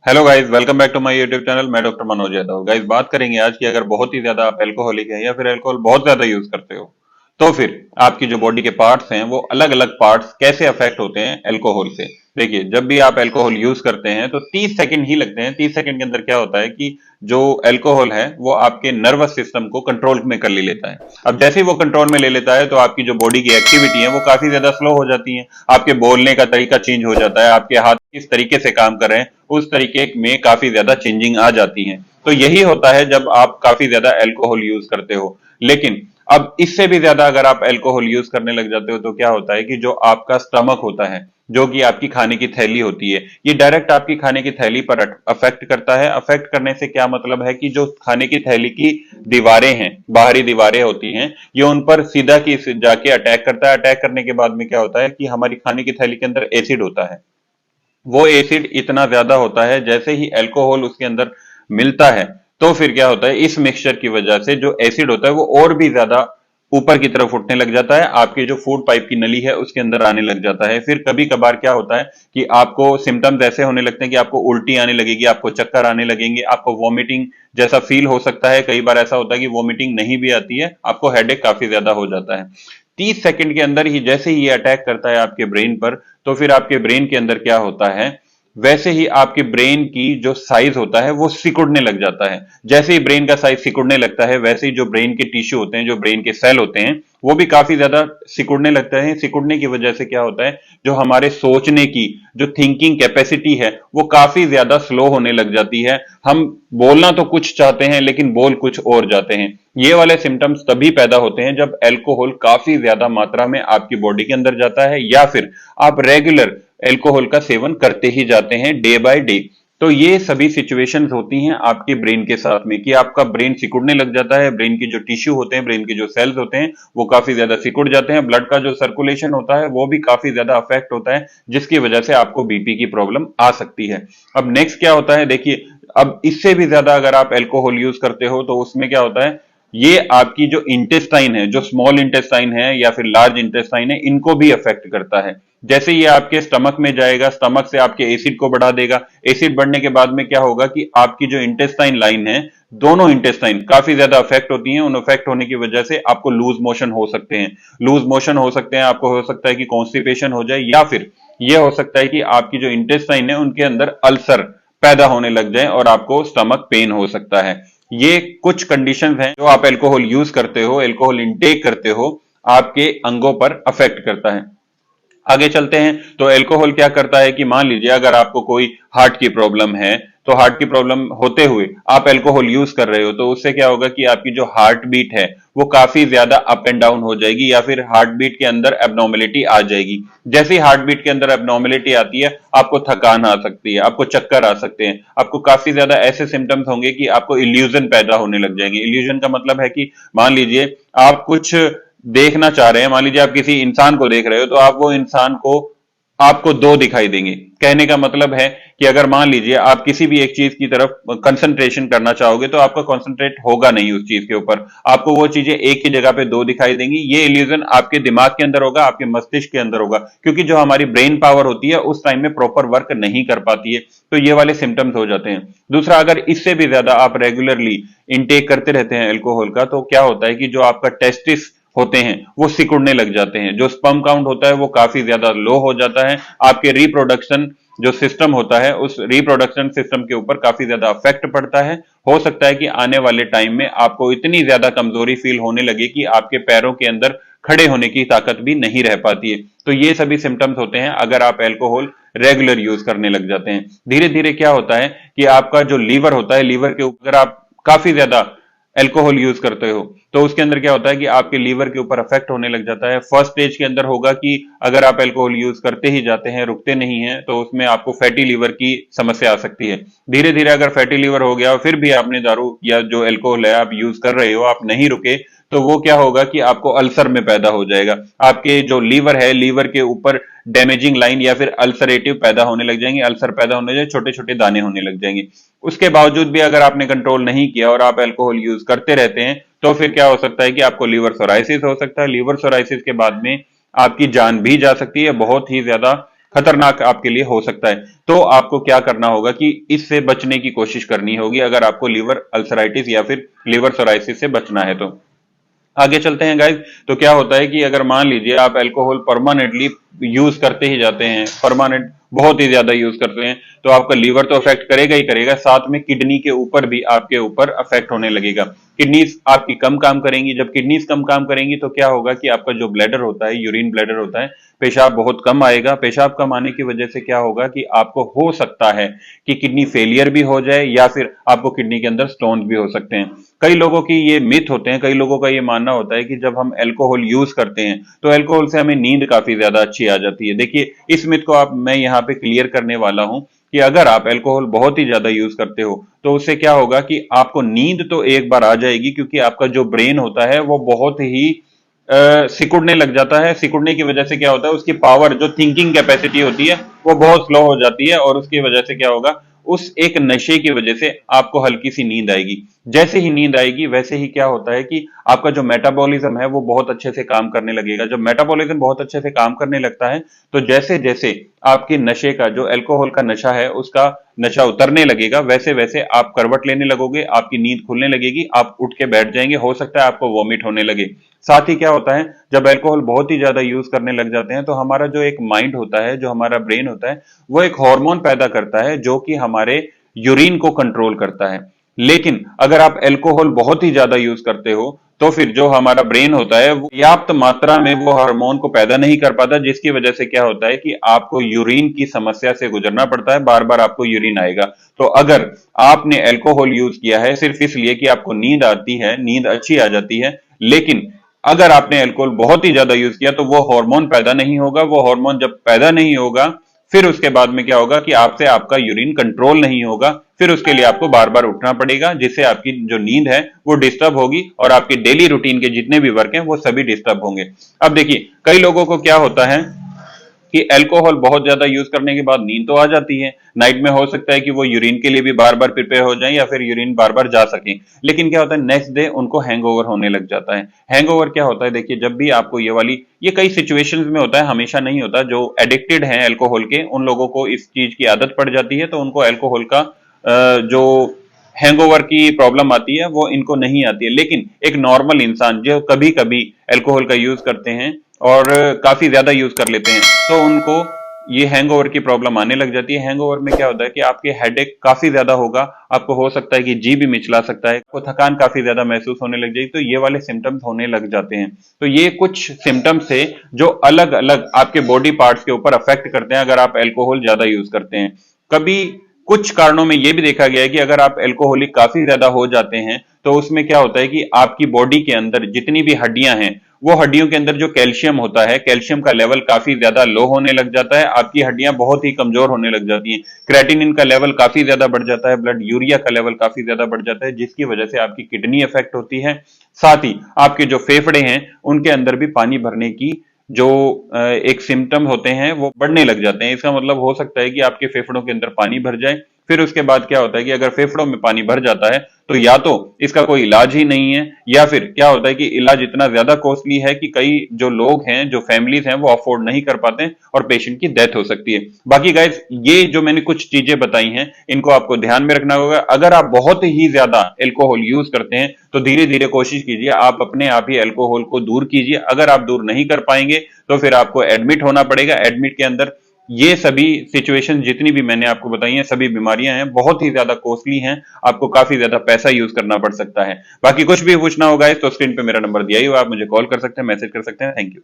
Hello guys, welcome back to my YouTube channel. मैं doctor Manoj Yadav. Guys, बात करेंगे आज की अगर बहुत ही ज्यादा आप अल्कोहलिक है या फिर अल्कोहल बहुत ज्यादा यूज करते हो तो फिर आपकी जो बॉडी के पार्ट्स हैं वो अलग अलग पार्ट्स कैसे अफेक्ट होते हैं अल्कोहल से। देखिए, जब भी आप अल्कोहल यूज करते हैं तो 30 सेकंड ही लगते हैं। 30 सेकंड के अंदर क्या होता है कि जो अल्कोहल है वो आपके नर्वस सिस्टम को कंट्रोल में कर ले लेता है। अब जैसे ही वो कंट्रोल में ले लेता है तो आपकी जो बॉडी की एक्टिविटी है वो काफी ज्यादा स्लो हो जाती है। आपके बोलने का तरीका चेंज हो जाता है, आपके हाथ किस तरीके से काम कर रहे हैं उस तरीके में काफी ज्यादा चेंजिंग आ जाती है। तो यही होता है जब आप काफी ज्यादा अल्कोहल यूज करते हो। लेकिन अब इससे भी ज्यादा अगर आप अल्कोहल यूज करने लग जाते हो तो क्या होता है कि जो आपका स्टमक होता है, जो कि आपकी खाने की थैली होती है, ये डायरेक्ट आपकी खाने की थैली पर अफेक्ट करता है। अफेक्ट करने से क्या मतलब है कि जो खाने की थैली की दीवारें हैं, बाहरी दीवारें होती हैं, ये उन पर सीधा की जाके अटैक करता है। अटैक करने के बाद में क्या होता है कि हमारी खाने की थैली के अंदर एसिड होता है। वो एसिड इतना ज्यादा होता है, जैसे ही अल्कोहल उसके अंदर मिलता है तो फिर क्या होता है, इस मिक्सचर की वजह से जो एसिड होता है वो और भी ज्यादा ऊपर की तरफ उठने लग जाता है, आपके जो फूड पाइप की नली है उसके अंदर आने लग जाता है। फिर कभी कभार क्या होता है कि आपको सिम्टम्स ऐसे होने लगते हैं कि आपको उल्टी आने लगेगी, आपको चक्कर आने लगेंगे, आपको वॉमिटिंग जैसा फील हो सकता है। कई बार ऐसा होता है कि वॉमिटिंग नहीं भी आती है, आपको हेडेक काफी ज्यादा हो जाता है। 30 सेकंड के अंदर ही जैसे ही ये अटैक करता है आपके ब्रेन पर, तो फिर आपके ब्रेन के अंदर क्या होता है, वैसे ही आपके ब्रेन की जो साइज होता है वो सिकुड़ने लग जाता है। जैसे ही ब्रेन का साइज सिकुड़ने लगता है वैसे ही जो ब्रेन के टिश्यू होते हैं, जो ब्रेन के सेल होते हैं, वो भी काफी ज्यादा सिकुड़ने लगते हैं। सिकुड़ने की वजह से क्या होता है, जो हमारे सोचने की जो थिंकिंग कैपेसिटी है वो काफी ज्यादा स्लो होने लग जाती है। हम बोलना तो कुछ चाहते हैं लेकिन बोल कुछ और जाते हैं। ये वाले सिम्टम्स तभी पैदा होते हैं जब अल्कोहल काफी ज्यादा मात्रा में आपकी बॉडी के अंदर जाता है या फिर आप रेगुलर अल्कोहल का सेवन करते ही जाते हैं डे बाय डे। तो ये सभी सिचुएशंस होती हैं आपके ब्रेन के साथ में कि आपका ब्रेन सिकुड़ने लग जाता है, ब्रेन के जो टिश्यू होते हैं, ब्रेन के जो सेल्स होते हैं वो काफी ज्यादा सिकुड़ जाते हैं, ब्लड का जो सर्कुलेशन होता है वो भी काफी ज्यादा अफेक्ट होता है, जिसकी वजह से आपको बीपी की प्रॉब्लम आ सकती है। अब नेक्स्ट क्या होता है, देखिए, अब इससे भी ज्यादा अगर आप अल्कोहल यूज करते हो तो उसमें क्या होता है, ये आपकी जो इंटेस्टाइन है, जो स्मॉल इंटेस्टाइन है या फिर लार्ज इंटेस्टाइन है, इनको भी अफेक्ट करता है। जैसे ये आपके स्टमक में जाएगा, स्टमक से आपके एसिड को बढ़ा देगा। एसिड बढ़ने के बाद में क्या होगा कि आपकी जो इंटेस्टाइन लाइन है, दोनों इंटेस्टाइन काफी ज्यादा अफेक्ट होती हैं। उन अफेक्ट होने की वजह से आपको लूज मोशन हो सकते हैं। लूज मोशन हो सकते हैं, आपको हो सकता है कि कॉन्स्टिपेशन हो जाए, या फिर यह हो सकता है कि आपकी जो इंटेस्टाइन है उनके अंदर अल्सर पैदा होने लग जाए और आपको स्टमक पेन हो सकता है। ये कुछ कंडीशंस हैं जो आप अल्कोहल यूज करते हो, अल्कोहल इंटेक करते हो, आपके अंगों पर अफेक्ट करता है। आगे चलते हैं तो अल्कोहल क्या करता है कि मान लीजिए अगर आपको कोई हार्ट की प्रॉब्लम है, तो हार्ट की प्रॉब्लम होते हुए आप अल्कोहल यूज कर रहे हो तो उससे क्या होगा कि आपकी जो हार्ट बीट है वो काफी ज्यादा अप एंड डाउन हो जाएगी, या फिर हार्ट बीट के अंदर एबनॉर्मेलिटी आ जाएगी। जैसे ही हार्ट बीट के अंदर एबनॉर्मेलिटी आती है, आपको थकान आ सकती है, आपको चक्कर आ सकते हैं, आपको काफी ज्यादा ऐसे सिम्टम्स होंगे कि आपको इल्यूजन पैदा होने लग जाएंगे। इल्यूजन का मतलब है कि मान लीजिए आप कुछ देखना चाह रहे हैं, मान लीजिए आप किसी इंसान को देख रहे हो तो आप वो इंसान को, आपको दो दिखाई देंगे। कहने का मतलब है कि अगर मान लीजिए आप किसी भी एक चीज की तरफ कंसंट्रेशन करना चाहोगे तो आपका कंसंट्रेट होगा नहीं उस चीज के ऊपर, आपको वो चीजें एक ही जगह पे दो दिखाई देंगी। ये इल्यूजन आपके दिमाग के अंदर होगा, आपके मस्तिष्क के अंदर होगा, क्योंकि जो हमारी ब्रेन पावर होती है उस टाइम में प्रॉपर वर्क नहीं कर पाती है। तो ये वाले सिम्टम्स हो जाते हैं। दूसरा, अगर इससे भी ज्यादा आप रेगुलरली इंटेक करते रहते हैं अल्कोहल का, तो क्या होता है कि जो आपका टेस्टिस होते हैं वो सिकुड़ने लग जाते हैं, जो स्पर्म काउंट होता है वो काफी ज्यादा लो हो जाता है। आपके रिप्रोडक्शन जो सिस्टम होता है उस रिप्रोडक्शन सिस्टम के ऊपर काफी ज्यादा इफेक्ट पड़ता है। हो सकता है कि आने वाले टाइम में आपको इतनी ज्यादा कमजोरी फील होने लगे कि आपके पैरों के अंदर खड़े होने की ताकत भी नहीं रह पाती है। तो ये सभी सिम्टम्स होते हैं अगर आप अल्कोहल रेगुलर यूज करने लग जाते हैं। धीरे धीरे क्या होता है कि आपका जो लीवर होता है, लीवर के ऊपर आप काफी ज्यादा अल्कोहल यूज करते हो तो उसके अंदर क्या होता है कि आपके लीवर के ऊपर अफेक्ट होने लग जाता है। फर्स्ट स्टेज के अंदर होगा कि अगर आप अल्कोहल यूज करते ही जाते हैं, रुकते नहीं हैं, तो उसमें आपको फैटी लीवर की समस्या आ सकती है। धीरे धीरे अगर फैटी लीवर हो गया और फिर भी आपने दारू या जो अल्कोहल है आप यूज कर रहे हो, आप नहीं रुके, तो वो क्या होगा कि आपको अल्सर में पैदा हो जाएगा। आपके जो लीवर है, लीवर के ऊपर डैमेजिंग लाइन या फिर अल्सरेटिव पैदा होने लग जाएंगे, अल्सर पैदा होने लगे, छोटे छोटे दाने होने लग जाएंगे। उसके बावजूद भी अगर आपने कंट्रोल नहीं किया और आप अल्कोहल यूज करते रहते हैं तो फिर क्या हो सकता है कि आपको लीवर सोराइसिस हो सकता है। लीवर सोराइसिस के बाद में आपकी जान भी जा सकती है, बहुत ही ज्यादा खतरनाक आपके लिए हो सकता है। तो आपको क्या करना होगा कि इससे बचने की कोशिश करनी होगी अगर आपको लीवर अल्सराइटिस या फिर लीवर सोराइसिस से बचना है तो। आगे चलते हैं गाइस। तो क्या होता है कि अगर मान लीजिए आप अल्कोहल परमानेंटली यूज करते ही जाते हैं, परमानेंट बहुत ही ज्यादा यूज करते हैं, तो आपका लीवर तो अफेक्ट करेगा ही करेगा, साथ में किडनी के ऊपर भी आपके ऊपर अफेक्ट होने लगेगा। किडनीज आपकी कम काम करेंगी। जब किडनीज कम काम करेंगी तो क्या होगा कि आपका जो ब्लैडर होता है, यूरिन ब्लैडर होता है, पेशाब बहुत कम आएगा। पेशाब कम आने की वजह से क्या होगा कि आपको हो सकता है कि किडनी फेलियर भी हो जाए या फिर आपको किडनी के अंदर स्टोन्स भी हो सकते हैं। कई लोगों की ये मिथ होते हैं, कई लोगों का ये मानना होता है कि जब हम अल्कोहल यूज करते हैं तो अल्कोहल से हमें नींद काफी ज्यादा अच्छी आ जाती है। देखिए, इस मिथ को आप मैं यहाँ पे क्लियर करने वाला हूं कि अगर आप अल्कोहल बहुत ही ज्यादा यूज करते हो तो उससे क्या होगा कि आपको नींद तो एक बार आ जाएगी, क्योंकि आपका जो ब्रेन होता है वो बहुत ही सिकुड़ने लग जाता है। सिकुड़ने की वजह से क्या होता है, उसकी पावर, जो थिंकिंग कैपेसिटी होती है, वो बहुत स्लो हो जाती है, और उसकी वजह से क्या होगा, उस एक नशे की वजह से आपको हल्की सी नींद आएगी। जैसे ही नींद आएगी वैसे ही क्या होता है कि आपका जो मेटाबॉलिज्म है वो बहुत अच्छे से काम करने लगेगा। जब मेटाबॉलिज्म बहुत अच्छे से काम करने लगता है तो जैसे जैसे आपके नशे का, जो अल्कोहल का नशा है, उसका नशा उतरने लगेगा, वैसे वैसे आप करवट लेने लगोगे, आपकी नींद खुलने लगेगी, आप उठ के बैठ जाएंगे, हो सकता है आपको वॉमिट होने लगे। साथ ही क्या होता है, जब अल्कोहल बहुत ही ज्यादा यूज करने लग जाते हैं तो हमारा जो एक माइंड होता है, जो हमारा ब्रेन होता है, वो एक हार्मोन पैदा करता है जो कि हमारे यूरिन को कंट्रोल करता है। लेकिन अगर आप अल्कोहल बहुत ही ज्यादा यूज करते हो तो फिर जो हमारा ब्रेन होता है वो पर्याप्त मात्रा में वो हार्मोन को पैदा नहीं कर पाता, जिसकी वजह से क्या होता है कि आपको यूरिन की समस्या से गुजरना पड़ता है, बार बार आपको यूरिन आएगा। तो अगर आपने अल्कोहल यूज किया है सिर्फ इसलिए कि आपको नींद आती है, नींद अच्छी आ जाती है, लेकिन अगर आपने अल्कोहल बहुत ही ज्यादा यूज किया तो वो हार्मोन पैदा नहीं होगा। वो हार्मोन जब पैदा नहीं होगा फिर उसके बाद में क्या होगा कि आपसे आपका यूरिन कंट्रोल नहीं होगा, फिर उसके लिए आपको बार बार उठना पड़ेगा, जिससे आपकी जो नींद है वो डिस्टर्ब होगी और आपकी डेली रूटीन के जितने भी वर्क हैं वो सभी डिस्टर्ब होंगे। अब देखिए, कई लोगों को क्या होता है कि अल्कोहल बहुत ज्यादा यूज करने के बाद नींद तो आ जाती है, नाइट में हो सकता है कि वो यूरिन के लिए भी बार बार प्रिपेयर हो जाएं या फिर यूरिन बार बार जा सकें, लेकिन क्या होता है नेक्स्ट डे उनको हैंगओवर होने लग जाता है। हैंगओवर क्या होता है, देखिए, जब भी आपको ये कई सिचुएशंस में होता है, हमेशा नहीं होता। जो एडिक्टेड हैं अल्कोहल के, उन लोगों को इस चीज की आदत पड़ जाती है तो उनको अल्कोहल का जो हैंगओवर की प्रॉब्लम आती है वो इनको नहीं आती है। लेकिन एक नॉर्मल इंसान जो कभी कभी अल्कोहल का यूज करते हैं और काफी ज्यादा यूज कर लेते हैं तो उनको ये हैंगओवर की प्रॉब्लम आने लग जाती है। हैंगओवर में क्या होता है कि आपके हेडेक काफी ज्यादा होगा, आपको हो सकता है कि जी भी मिचला सकता है, आपको थकान काफी ज्यादा महसूस होने लग जाएगी, तो ये वाले सिम्टम्स होने लग जाते हैं। तो ये कुछ सिम्टम्स है जो अलग अलग आपके बॉडी पार्ट्स के ऊपर अफेक्ट करते हैं अगर आप अल्कोहल ज्यादा यूज करते हैं। कभी कुछ कारणों में यह भी देखा गया है कि अगर आप अल्कोहलिक काफी ज्यादा हो जाते हैं तो उसमें क्या होता है कि आपकी बॉडी के अंदर जितनी भी हड्डियां हैं, वो हड्डियों के अंदर जो कैल्शियम होता है, कैल्शियम का लेवल काफी ज्यादा लो होने लग जाता है, आपकी हड्डियां बहुत ही कमजोर होने लग जाती हैं। क्रेटिनिन का लेवल काफी ज्यादा बढ़ जाता है, ब्लड यूरिया का लेवल काफी ज्यादा बढ़ जाता है, जिसकी वजह से आपकी किडनी इफेक्ट होती है। साथ ही आपके जो फेफड़े हैं उनके अंदर भी पानी भरने की जो एक सिम्टम होते हैं वो बढ़ने लग जाते हैं। इसका मतलब हो सकता है कि आपके फेफड़ों के अंदर पानी भर जाए। फिर उसके बाद क्या होता है कि अगर फेफड़ों में पानी भर जाता है तो या तो इसका कोई इलाज ही नहीं है, या फिर क्या होता है कि इलाज इतना ज्यादा कॉस्टली है कि कई जो लोग हैं, जो फैमिलीज हैं, वो अफोर्ड नहीं कर पाते हैं और पेशेंट की डेथ हो सकती है। बाकी गाइज, ये जो मैंने कुछ चीजें बताई हैं इनको आपको ध्यान में रखना होगा। अगर आप बहुत ही ज्यादा अल्कोहल यूज करते हैं तो धीरे धीरे कोशिश कीजिए आप अपने आप ही अल्कोहल को दूर कीजिए। अगर आप दूर नहीं कर पाएंगे तो फिर आपको एडमिट होना पड़ेगा। एडमिट के अंदर ये सभी सिचुएशन जितनी भी मैंने आपको बताई हैं, सभी बीमारियां हैं, बहुत ही ज्यादा कॉस्टली हैं, आपको काफी ज्यादा पैसा यूज करना पड़ सकता है। बाकी कुछ भी पूछना होगा तो स्क्रीन पे मेरा नंबर दिया ही हुआ, आप मुझे कॉल कर सकते हैं, मैसेज कर सकते हैं। Thank you.